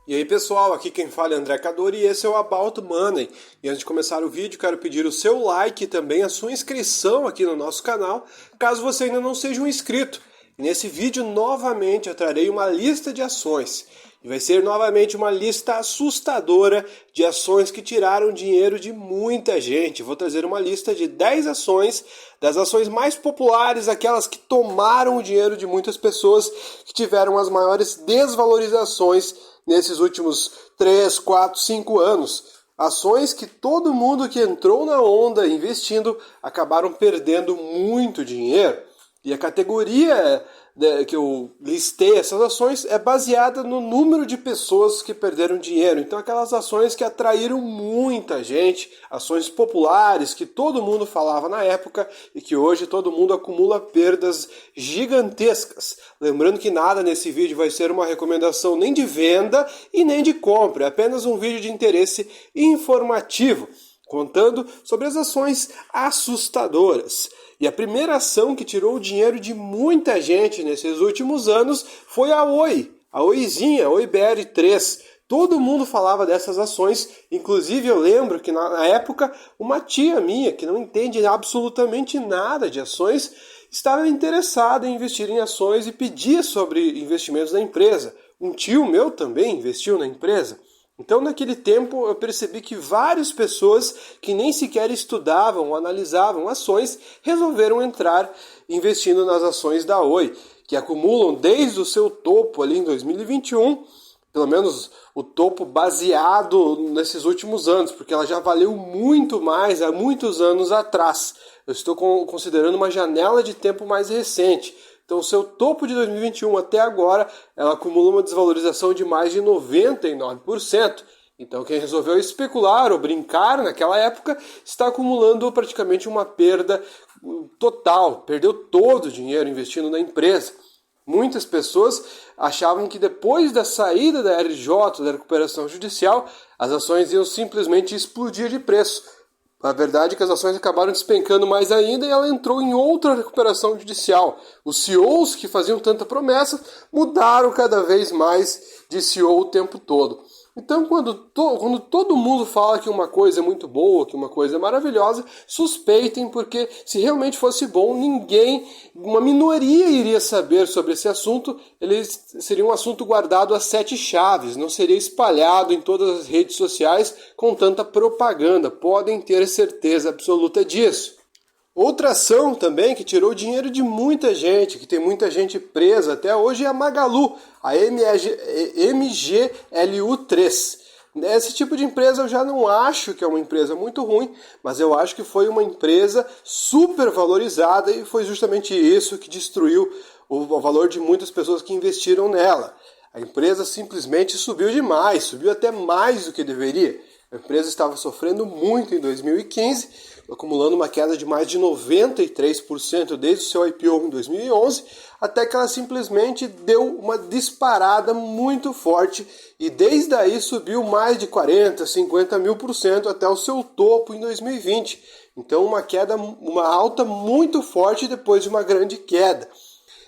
E aí pessoal, aqui quem fala é André Cadori e esse é o About Money. E antes de começar o vídeo, quero pedir o seu like e também a sua inscrição aqui no nosso canal, caso você ainda não seja um inscrito. E nesse vídeo, novamente, eu trarei uma lista de ações. E vai ser novamente uma lista assustadora de ações que tiraram dinheiro de muita gente. Vou trazer uma lista de 10 ações, das ações mais populares, aquelas que tomaram o dinheiro de muitas pessoas, que tiveram as maiores desvalorizações nesses últimos 3, 4, 5 anos. Ações que todo mundo que entrou na onda investindo acabaram perdendo muito dinheiro. E a categoria que eu listei essas ações é baseada no número de pessoas que perderam dinheiro. Então aquelas ações que atraíram muita gente, ações populares que todo mundo falava na época e que hoje todo mundo acumula perdas gigantescas. Lembrando que nada nesse vídeo vai ser uma recomendação nem de venda e nem de compra, é apenas um vídeo de interesse informativo, contando sobre as ações assustadoras. E a primeira ação que tirou o dinheiro de muita gente nesses últimos anos foi a Oi, a Oizinha, a Oi BR3. Todo mundo falava dessas ações, inclusive eu lembro que na época uma tia minha, que não entende absolutamente nada de ações, estava interessada em investir em ações e pedia sobre investimentos na empresa. Um tio meu também investiu na empresa. Então, naquele tempo, eu percebi que várias pessoas que nem sequer estudavam ou analisavam ações resolveram entrar investindo nas ações da Oi, que acumulam desde o seu topo ali em 2021, pelo menos o topo baseado nesses últimos anos, porque ela já valeu muito mais há muitos anos atrás. Eu estou considerando uma janela de tempo mais recente. Então, o seu topo de 2021 até agora, ela acumula uma desvalorização de mais de 99%. Então, quem resolveu especular ou brincar naquela época está acumulando praticamente uma perda total. Perdeu todo o dinheiro investindo na empresa. Muitas pessoas achavam que depois da saída da RJ, da recuperação judicial, as ações iam simplesmente explodir de preço. A verdade é que as ações acabaram despencando mais ainda e ela entrou em outra recuperação judicial. Os CEOs que faziam tanta promessa mudaram cada vez mais de CEO o tempo todo. Então, quando todo mundo fala que uma coisa é muito boa, que uma coisa é maravilhosa, suspeitem, porque se realmente fosse bom, uma minoria iria saber sobre esse assunto, ele seria um assunto guardado a 7 chaves, não seria espalhado em todas as redes sociais com tanta propaganda, podem ter certeza absoluta disso. Outra ação também que tirou dinheiro de muita gente, que tem muita gente presa até hoje, é a Magalu, a MGLU3. Esse tipo de empresa eu já não acho que é uma empresa muito ruim, mas eu acho que foi uma empresa super valorizada e foi justamente isso que destruiu o valor de muitas pessoas que investiram nela. A empresa simplesmente subiu demais, subiu até mais do que deveria. A empresa estava sofrendo muito em 2015, acumulando uma queda de mais de 93% desde o seu IPO em 2011, até que ela simplesmente deu uma disparada muito forte e desde aí subiu mais de 40, 50 mil por cento até o seu topo em 2020. Então uma alta muito forte depois de uma grande queda.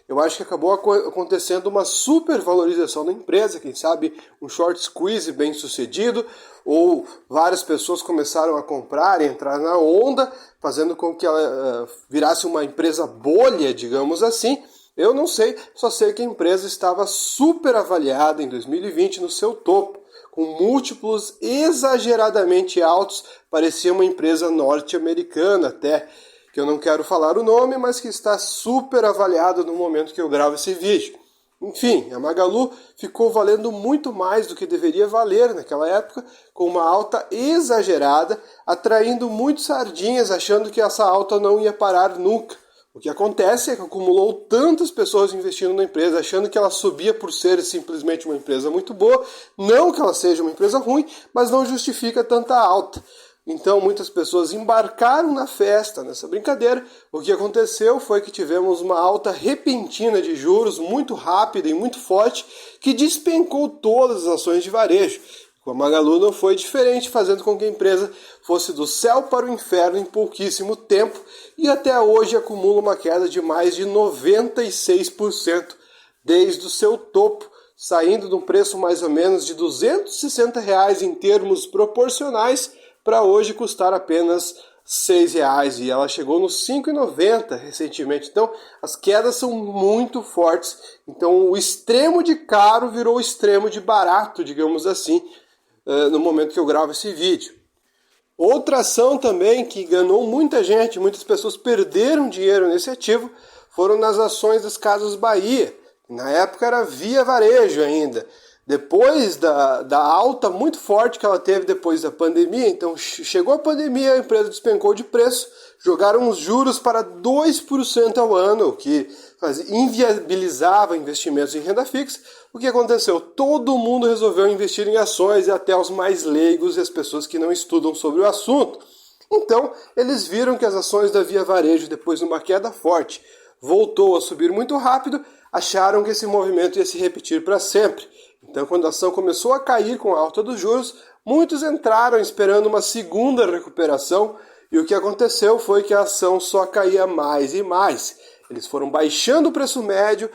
Eu acho que acabou acontecendo uma supervalorização da empresa, quem sabe um short squeeze bem sucedido, ou várias pessoas começaram a comprar e entrar na onda, fazendo com que ela virasse uma empresa bolha, digamos assim. Eu não sei, só sei que a empresa estava super avaliada em 2020 no seu topo, com múltiplos exageradamente altos, parecia uma empresa norte-americana até, que eu não quero falar o nome, mas que está super avaliado no momento que eu gravo esse vídeo. Enfim, a Magalu ficou valendo muito mais do que deveria valer naquela época, com uma alta exagerada, atraindo muitos sardinhas, achando que essa alta não ia parar nunca. O que acontece é que acumulou tantas pessoas investindo na empresa, achando que ela subia por ser simplesmente uma empresa muito boa, não que ela seja uma empresa ruim, mas não justifica tanta alta. Então muitas pessoas embarcaram na festa, nessa brincadeira. O que aconteceu foi que tivemos uma alta repentina de juros muito rápida e muito forte que despencou todas as ações de varejo. Com a Magalu não foi diferente, fazendo com que a empresa fosse do céu para o inferno em pouquíssimo tempo e até hoje acumula uma queda de mais de 96% desde o seu topo, saindo de um preço mais ou menos de R$ 260 em termos proporcionais para hoje custar apenas R$ 6, e ela chegou nos R$ 5,90 recentemente. Então as quedas são muito fortes, então o extremo de caro virou o extremo de barato, digamos assim, no momento que eu gravo esse vídeo. Outra ação também que enganou muita gente, muitas pessoas perderam dinheiro nesse ativo, foram nas ações das Casas Bahia. Na época era Via Varejo ainda. Depois da alta muito forte que ela teve depois da pandemia, então chegou a pandemia, a empresa despencou de preço, jogaram os juros para 2% ao ano, o que inviabilizava investimentos em renda fixa. O que aconteceu? Todo mundo resolveu investir em ações, e até os mais leigos e as pessoas que não estudam sobre o assunto. Então, eles viram que as ações da Via Varejo, depois de uma queda forte, voltou a subir muito rápido, acharam que esse movimento ia se repetir para sempre. Então, quando a ação começou a cair com a alta dos juros, muitos entraram esperando uma segunda recuperação, e o que aconteceu foi que a ação só caía mais e mais. Eles foram baixando o preço médio,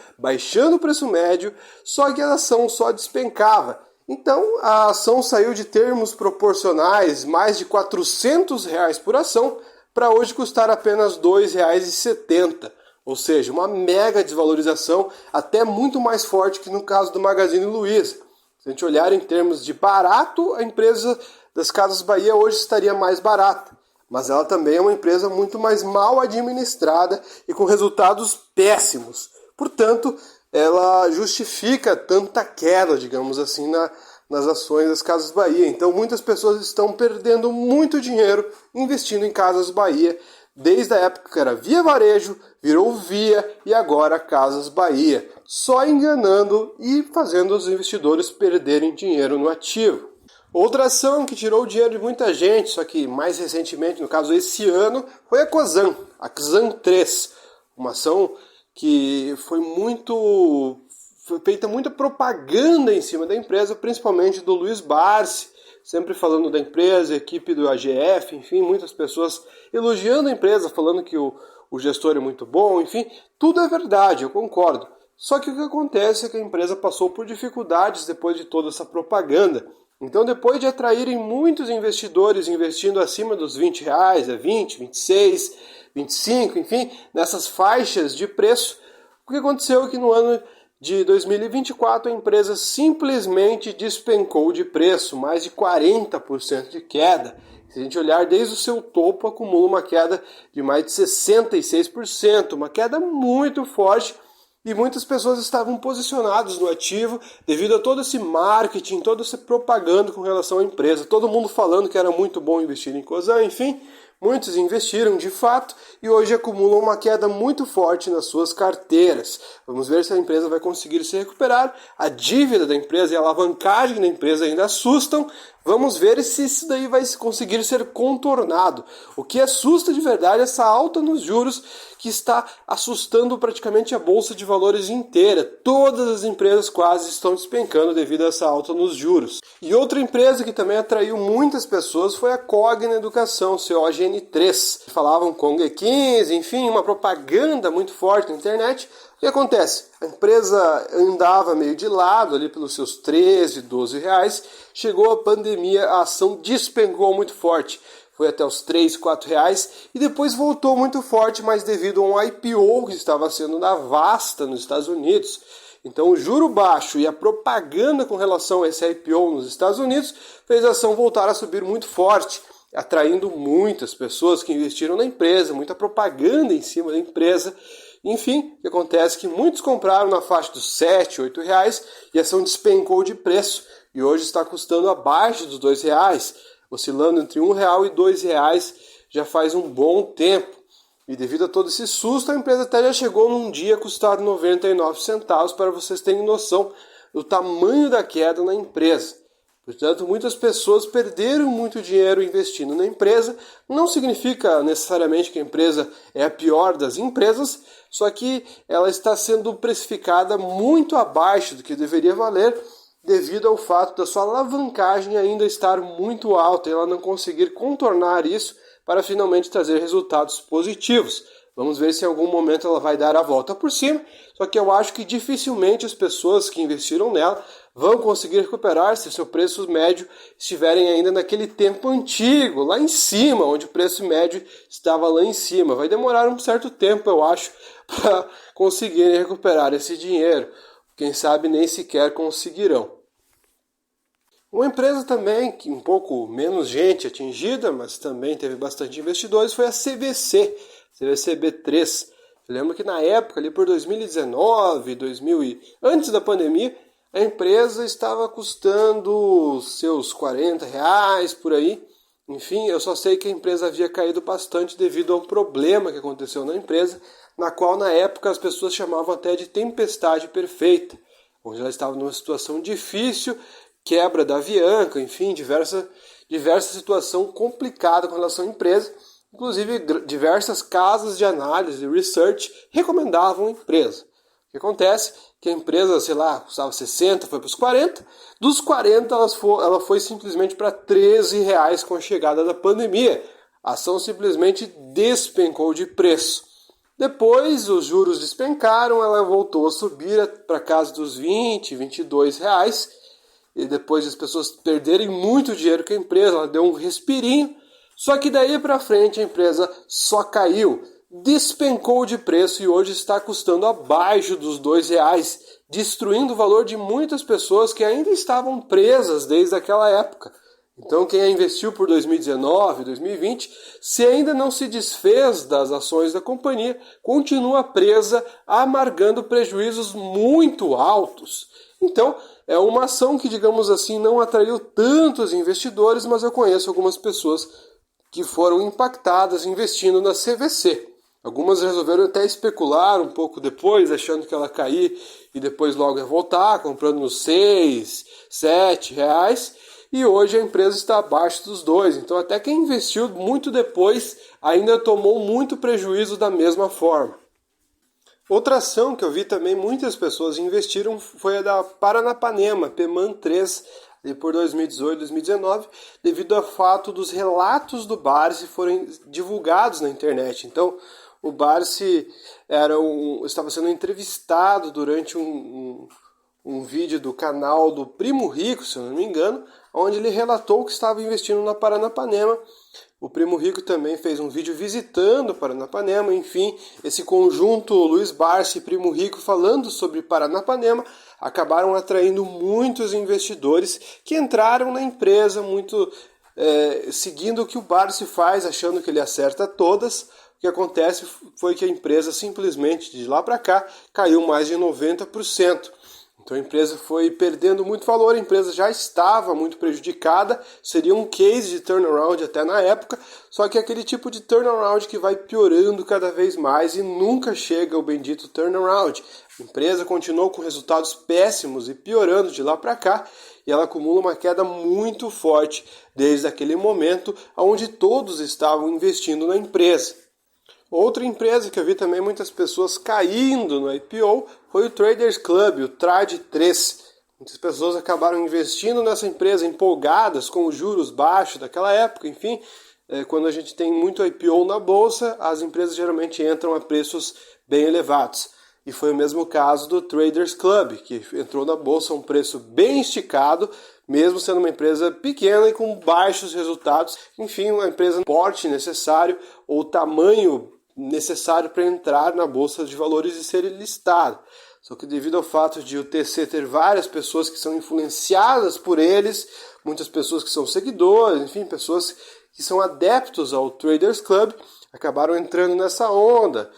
só que a ação só despencava. Então, a ação saiu de termos proporcionais, mais de R$ 400 por ação, para hoje custar apenas R$ 2,70. Ou seja, uma mega desvalorização, até muito mais forte que no caso do Magazine Luiza. Se a gente olhar em termos de barato, a empresa das Casas Bahia hoje estaria mais barata. Mas ela também é uma empresa muito mais mal administrada e com resultados péssimos. Portanto, ela justifica tanta queda, digamos assim, nas ações das Casas Bahia. Então, muitas pessoas estão perdendo muito dinheiro investindo em Casas Bahia, desde a época que era Via Varejo, virou Via e agora Casas Bahia, só enganando e fazendo os investidores perderem dinheiro no ativo. Outra ação que tirou o dinheiro de muita gente, só que mais recentemente, no caso esse ano, foi a Cosan, a Cosan 3, uma ação que foi feita muita propaganda em cima da empresa, principalmente do Luiz Barsi, sempre falando da empresa, equipe do AGF, enfim, muitas pessoas elogiando a empresa, falando que o gestor é muito bom, enfim, tudo é verdade, eu concordo. Só que o que acontece é que a empresa passou por dificuldades depois de toda essa propaganda. Então, depois de atraírem muitos investidores investindo acima dos R$20, 20, 26, 25, enfim, nessas faixas de preço, o que aconteceu é que no ano de 2024 a empresa simplesmente despencou de preço, mais de 40% de queda. Se a gente olhar desde o seu topo, acumula uma queda de mais de 66%, uma queda muito forte. E muitas pessoas estavam posicionadas no ativo devido a todo esse marketing, toda essa propaganda com relação à empresa. Todo mundo falando que era muito bom investir em Cosan, enfim, muitos investiram de fato e hoje acumulam uma queda muito forte nas suas carteiras. Vamos ver se a empresa vai conseguir se recuperar. A dívida da empresa e a alavancagem da empresa ainda assustam. Vamos ver se isso daí vai conseguir ser contornado. O que assusta de verdade é essa alta nos juros que está assustando praticamente a Bolsa de Valores inteira. Todas as empresas quase estão despencando devido a essa alta nos juros. E outra empresa que também atraiu muitas pessoas foi a Cogna Educação, COGN3. Falavam Cong 15, enfim, uma propaganda muito forte na internet. O que acontece? A empresa andava meio de lado ali pelos seus 13, 12 reais. Chegou a pandemia, a ação despencou muito forte. Foi até os 3, 4 reais e depois voltou muito forte, mas devido a um IPO que estava sendo na Vasta nos Estados Unidos. Então o juro baixo e a propaganda com relação a esse IPO nos Estados Unidos fez a ação voltar a subir muito forte, atraindo muitas pessoas que investiram na empresa, muita propaganda em cima da empresa. Enfim, o que acontece é que muitos compraram na faixa dos 7, 8 reais e a ação despencou de preço e hoje está custando abaixo dos 2 reais, oscilando entre R$1 e R$2 já faz um bom tempo. E devido a todo esse susto, a empresa até já chegou num dia a custar 99 centavos, para vocês terem noção do tamanho da queda na empresa. Portanto, muitas pessoas perderam muito dinheiro investindo na empresa. Não significa necessariamente que a empresa é a pior das empresas, só que ela está sendo precificada muito abaixo do que deveria valer, devido ao fato da sua alavancagem ainda estar muito alta e ela não conseguir contornar isso para finalmente trazer resultados positivos. Vamos ver se em algum momento ela vai dar a volta por cima, só que eu acho que dificilmente as pessoas que investiram nela vão conseguir recuperar se o seu preço médio estiverem ainda naquele tempo antigo, lá em cima, onde o preço médio estava lá em cima. Vai demorar um certo tempo, eu acho, para conseguirem recuperar esse dinheiro. Quem sabe nem sequer conseguirão. Uma empresa também, que um pouco menos gente atingida, mas também teve bastante investidores, foi a CVC B3. Eu lembro que na época, ali por 2019, antes da pandemia, a empresa estava custando seus R$ 40 por aí. Enfim, eu só sei que a empresa havia caído bastante devido a um problema que aconteceu na empresa, na qual na época as pessoas chamavam até de tempestade perfeita, onde ela estava numa situação difícil, quebra da Avianca, enfim, diversa situação complicada com relação à empresa. Inclusive, diversas casas de análise e research recomendavam a empresa. O que acontece? Que a empresa, custava 60, foi para os 40. Dos 40, ela foi simplesmente para R$ 13 com a chegada da pandemia. A ação simplesmente despencou de preço. Depois, os juros despencaram, ela voltou a subir para casa dos R$ 22. E depois as pessoas perderem muito dinheiro com a empresa, ela deu um respirinho. Só que daí para frente a empresa só caiu, despencou de preço e hoje está custando abaixo dos R$ 2, destruindo o valor de muitas pessoas que ainda estavam presas desde aquela época. Então quem investiu por 2019, 2020, se ainda não se desfez das ações da companhia, continua presa, amargando prejuízos muito altos. Então, é uma ação que, digamos assim, não atraiu tantos investidores, mas eu conheço algumas pessoas que foram impactadas investindo na CVC. Algumas resolveram até especular um pouco depois, achando que ela cair e depois logo ia voltar, comprando nos R$ 6, R$ 7, e hoje a empresa está abaixo dos 2. Então até quem investiu muito depois ainda tomou muito prejuízo da mesma forma. Outra ação que eu vi também muitas pessoas investiram foi a da Paranapanema, PEMAN 3, por 2018, 2019, devido ao fato dos relatos do Barsi forem divulgados na internet. Então, o Barsi estava sendo entrevistado durante um vídeo do canal do Primo Rico, se eu não me engano, onde ele relatou que estava investindo na Paranapanema. O Primo Rico também fez um vídeo visitando Paranapanema, enfim, esse conjunto Luiz Barsi e Primo Rico falando sobre Paranapanema acabaram atraindo muitos investidores que entraram na empresa muito seguindo o que o Barsi faz, achando que ele acerta todas. O que acontece foi que a empresa simplesmente de lá para cá caiu mais de 90%. Então a empresa foi perdendo muito valor, a empresa já estava muito prejudicada, seria um case de turnaround até na época, só que é aquele tipo de turnaround que vai piorando cada vez mais e nunca chega ao bendito turnaround. A empresa continuou com resultados péssimos e piorando de lá para cá, e ela acumula uma queda muito forte desde aquele momento onde todos estavam investindo na empresa. Outra empresa que eu vi também muitas pessoas caindo no IPO foi o Traders Club, o TRAD 3. Muitas pessoas acabaram investindo nessa empresa empolgadas com os juros baixos daquela época. Enfim, quando a gente tem muito IPO na bolsa, as empresas geralmente entram a preços bem elevados. E foi o mesmo caso do Traders Club, que entrou na bolsa a um preço bem esticado, mesmo sendo uma empresa pequena e com baixos resultados. Enfim, uma empresa porte necessário ou tamanho necessário para entrar na bolsa de valores e ser listado. Só que devido ao fato de o TC ter várias pessoas que são influenciadas por eles, muitas pessoas que são seguidores, enfim, pessoas que são adeptos ao Traders Club, acabaram entrando nessa onda,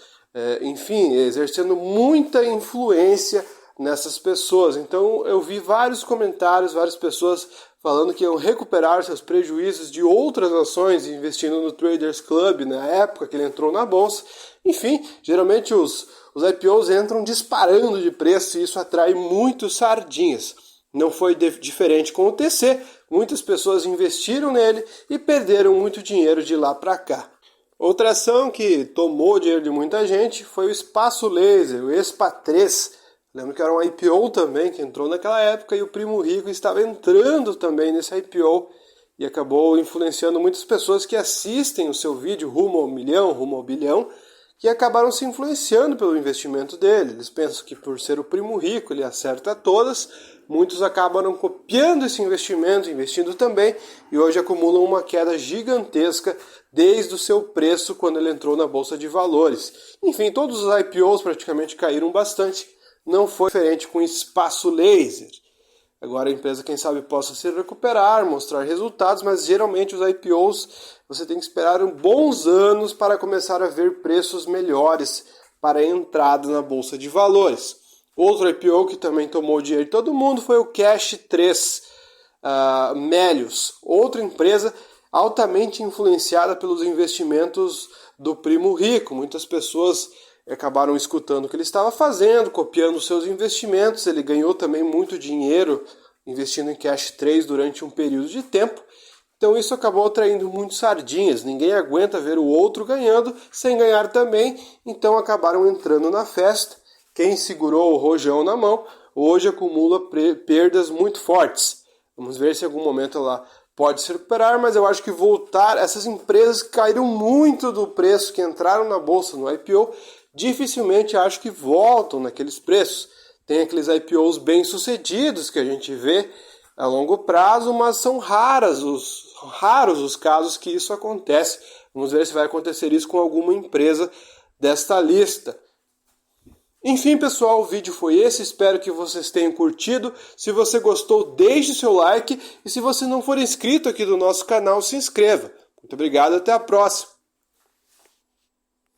enfim, exercendo muita influência nessas pessoas. Então eu vi vários comentários, várias pessoas falando que iam recuperar seus prejuízos de outras ações investindo no Traders Club na época que ele entrou na bolsa. Enfim, geralmente os IPOs entram disparando de preço e isso atrai muitos sardinhas. Não foi diferente com o TC, muitas pessoas investiram nele e perderam muito dinheiro de lá para cá. Outra ação que tomou dinheiro de muita gente foi o Espaço Laser, o ESPA3. Lembro que era um IPO também que entrou naquela época e o Primo Rico estava entrando também nesse IPO e acabou influenciando muitas pessoas que assistem o seu vídeo rumo ao milhão, rumo ao bilhão, que acabaram se influenciando pelo investimento dele. Eles pensam que por ser o primo rico ele acerta todas, muitos acabaram copiando esse investimento, investindo também, e hoje acumulam uma queda gigantesca desde o seu preço quando ele entrou na Bolsa de Valores. Enfim, todos os IPOs praticamente caíram bastante, não foi diferente com Espaço Laser. Agora a empresa, quem sabe, possa se recuperar, mostrar resultados, mas geralmente os IPOs você tem que esperar bons anos para começar a ver preços melhores para a entrada na Bolsa de Valores. Outro IPO que também tomou dinheiro de todo mundo foi o Cash 3 Melius, outra empresa altamente influenciada pelos investimentos do primo rico. Muitas pessoas acabaram escutando o que ele estava fazendo, copiando seus investimentos. Ele ganhou também muito dinheiro investindo em Cash 3 durante um período de tempo. Então isso acabou atraindo muitos sardinhas. Ninguém aguenta ver o outro ganhando sem ganhar também. Então acabaram entrando na festa. Quem segurou o rojão na mão hoje acumula perdas muito fortes. Vamos ver se em algum momento ela pode se recuperar, mas eu acho que voltar, essas empresas que caíram muito do preço, que entraram na bolsa no IPO, dificilmente acho que voltam naqueles preços. Tem aqueles IPOs bem-sucedidos que a gente vê a longo prazo, mas são raros os casos que isso acontece. Vamos ver se vai acontecer isso com alguma empresa desta lista. Enfim, pessoal, o vídeo foi esse. Espero que vocês tenham curtido. Se você gostou, deixe seu like. E se você não for inscrito aqui do nosso canal, se inscreva. Muito obrigado, até a próxima.